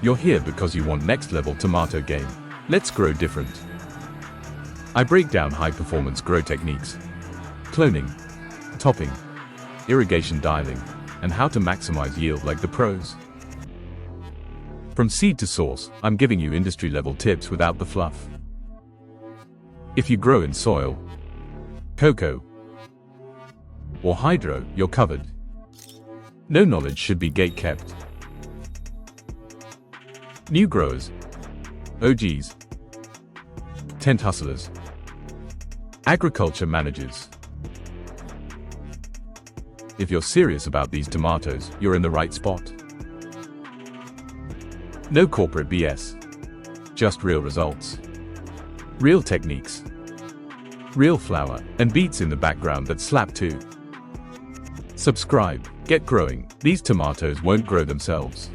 You're here because you want next level tomato game. Let's grow different. I break down high performance grow techniques, cloning, topping, irrigation dialing, and how to maximize yield like the pros. From seed to source, I'm giving you industry level tips without the fluff. If you grow in soil, cocoa, or hydro, you're covered. No knowledge should be gate-kept. New growers, OGs, tent hustlers, agriculture managers. If you're serious about these tomatoes, you're in the right spot. No corporate BS. Just real results. Real techniques. Real flower, and beats in the background that slap too. Subscribe, get growing. These tomatoes won't grow themselves.